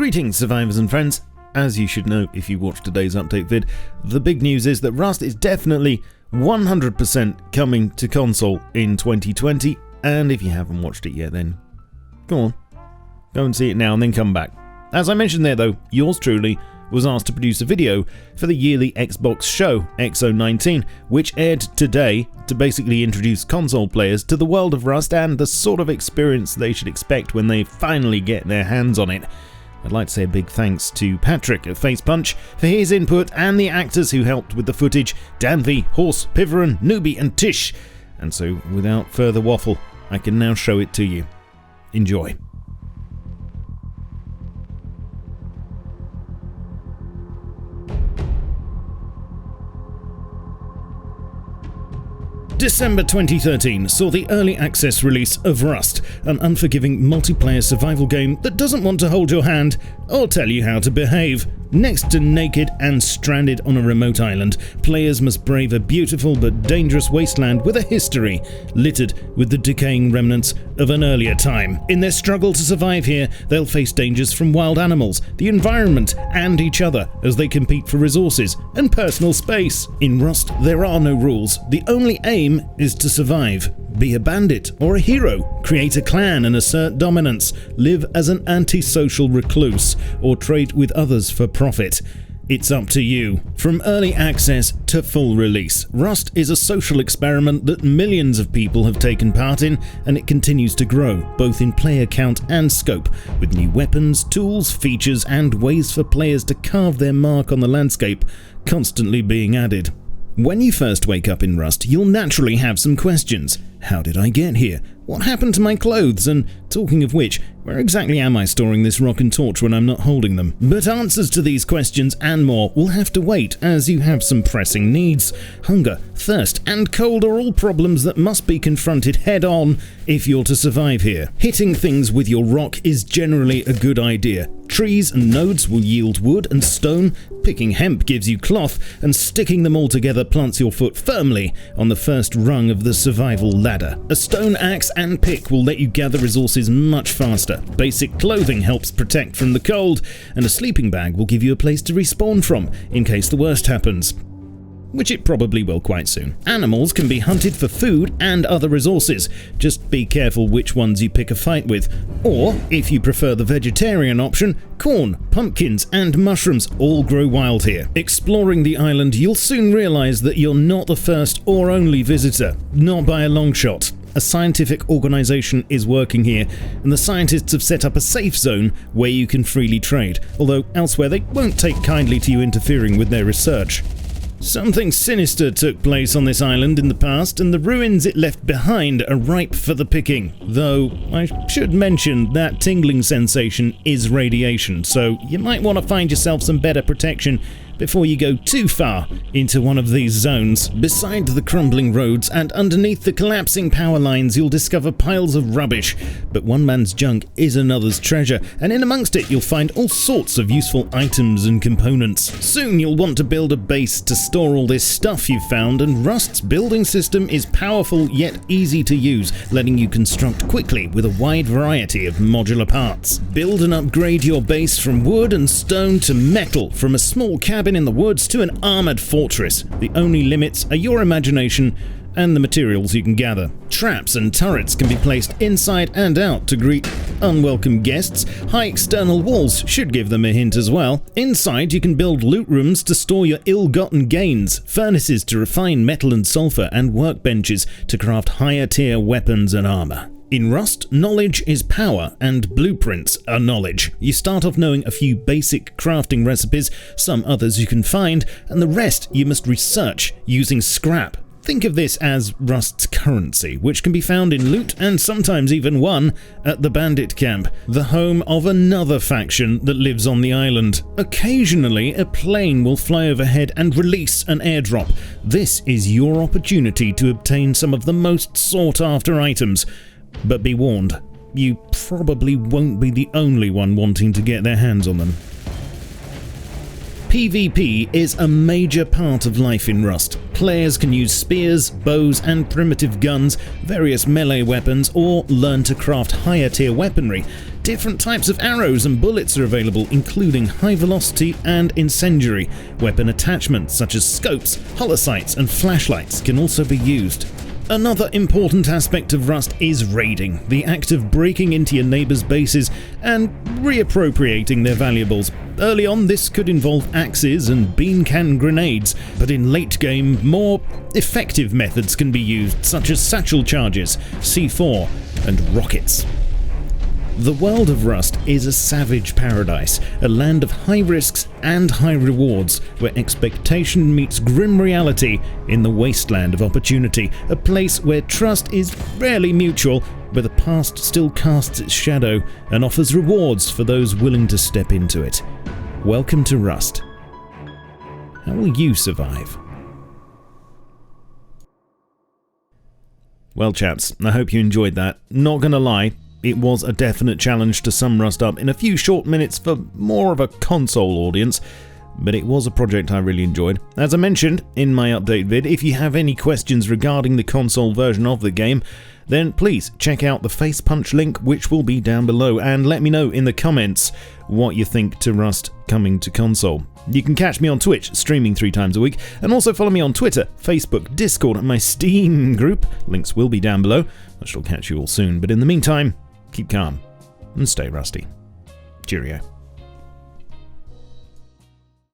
Greetings, survivors and friends. As you should know if you watched today's update vid, the big news is that Rust is definitely 100% coming to console in 2020, and if you haven't watched it yet, then go and see it now and then come back. As I mentioned there though, yours truly was asked to produce a video for the yearly Xbox show, X019, which aired today to basically introduce console players to the world of Rust and the sort of experience they should expect when they finally get their hands on it. I'd like to say a big thanks to Patrick at Facepunch for his input and the actors who helped with the footage, danv, Horse, Piveren, Nooby and Tish. And so, without further waffle, I can now show it to you. Enjoy. December 2013 saw the early access release of Rust, an unforgiving multiplayer survival game that doesn't want to hold your hand or tell you how to behave. Next to naked and stranded on a remote island, players must brave a beautiful but dangerous wasteland with a history, littered with the decaying remnants of an earlier time. In their struggle to survive here, they'll face dangers from wild animals, the environment, and each other as they compete for resources and personal space. In Rust, there are no rules. The only aim is to survive. Be a bandit or a hero, create a clan and assert dominance, live as an antisocial recluse, or trade with others for profit. It's up to you. From early access to full release, Rust is a social experiment that millions of people have taken part in, and it continues to grow, both in player count and scope, with new weapons, tools, features, and ways for players to carve their mark on the landscape constantly being added. When you first wake up in Rust, you'll naturally have some questions. How did I get here? What happened to my clothes? And talking of which, where exactly am I storing this rock and torch when I'm not holding them? But answers to these questions and more will have to wait, as you have some pressing needs. Hunger, thirst, and cold are all problems that must be confronted head-on if you're to survive here. Hitting things with your rock is generally a good idea. Trees and nodes will yield wood and stone, picking hemp gives you cloth, and sticking them all together plants your foot firmly on the first rung of the survival ladder. A stone axe and pick will let you gather resources much faster. Basic clothing helps protect from the cold, and a sleeping bag will give you a place to respawn from in case the worst happens, which it probably will quite soon. Animals can be hunted for food and other resources, just be careful which ones you pick a fight with. Or, if you prefer the vegetarian option, corn, pumpkins and mushrooms all grow wild here. Exploring the island, you'll soon realize that you're not the first or only visitor, not by a long shot. A scientific organization is working here, and the scientists have set up a safe zone where you can freely trade, although elsewhere they won't take kindly to you interfering with their research. Something sinister took place on this island in the past, and the ruins it left behind are ripe for the picking. Though, I should mention that tingling sensation is radiation, so you might want to find yourself some better protection before you go too far into one of these zones. Beside the crumbling roads and underneath the collapsing power lines, you'll discover piles of rubbish, but one man's junk is another's treasure, and in amongst it you'll find all sorts of useful items and components. Soon you'll want to build a base to store all this stuff you've found, and Rust's building system is powerful yet easy to use, letting you construct quickly with a wide variety of modular parts. Build and upgrade your base from wood and stone to metal, from a small cabin in the woods to an armored fortress. The only limits are your imagination and the materials you can gather. Traps and turrets can be placed inside and out to greet unwelcome guests. High external walls should give them a hint as well. Inside you can build loot rooms to store your ill-gotten gains, furnaces to refine metal and sulfur, and workbenches to craft higher tier weapons and armor. In Rust, knowledge is power, and blueprints are knowledge. You start off knowing a few basic crafting recipes, some others you can find, and the rest you must research using scrap. Think of this as Rust's currency, which can be found in loot and sometimes even won at the bandit camp, the home of another faction that lives on the island. Occasionally, a plane will fly overhead and release an airdrop. This is your opportunity to obtain some of the most sought-after items. But be warned, you probably won't be the only one wanting to get their hands on them. PvP is a major part of life in Rust. Players can use spears, bows and primitive guns, various melee weapons, or learn to craft higher tier weaponry. different types of arrows and bullets are available, including high velocity and incendiary. Weapon attachments such as scopes, holosights and flashlights can also be used. Another important aspect of Rust is raiding, the act of breaking into your neighbours' bases and reappropriating their valuables. Early on, this could involve axes and bean can grenades, but in late game, more effective methods can be used, such as satchel charges, C4, and rockets. The world of Rust is a savage paradise, a land of high risks and high rewards, where expectation meets grim reality in the wasteland of opportunity, a place where trust is rarely mutual, where the past still casts its shadow and offers rewards for those willing to step into it. Welcome to Rust. How will you survive? Well chaps, I hope you enjoyed that. Not gonna lie, it was a definite challenge to sum Rust up in a few short minutes for more of a console audience, but it was a project I really enjoyed. As I mentioned in my update vid, if you have any questions regarding the console version of the game, then please check out the Facepunch link, which will be down below, and let me know in the comments what you think to Rust coming to console. You can catch me on Twitch, streaming 3 times a week, and also follow me on Twitter, Facebook, Discord, and my Steam group. Links will be down below. I shall catch you all soon, but in the meantime, keep calm and stay rusty. Cheerio.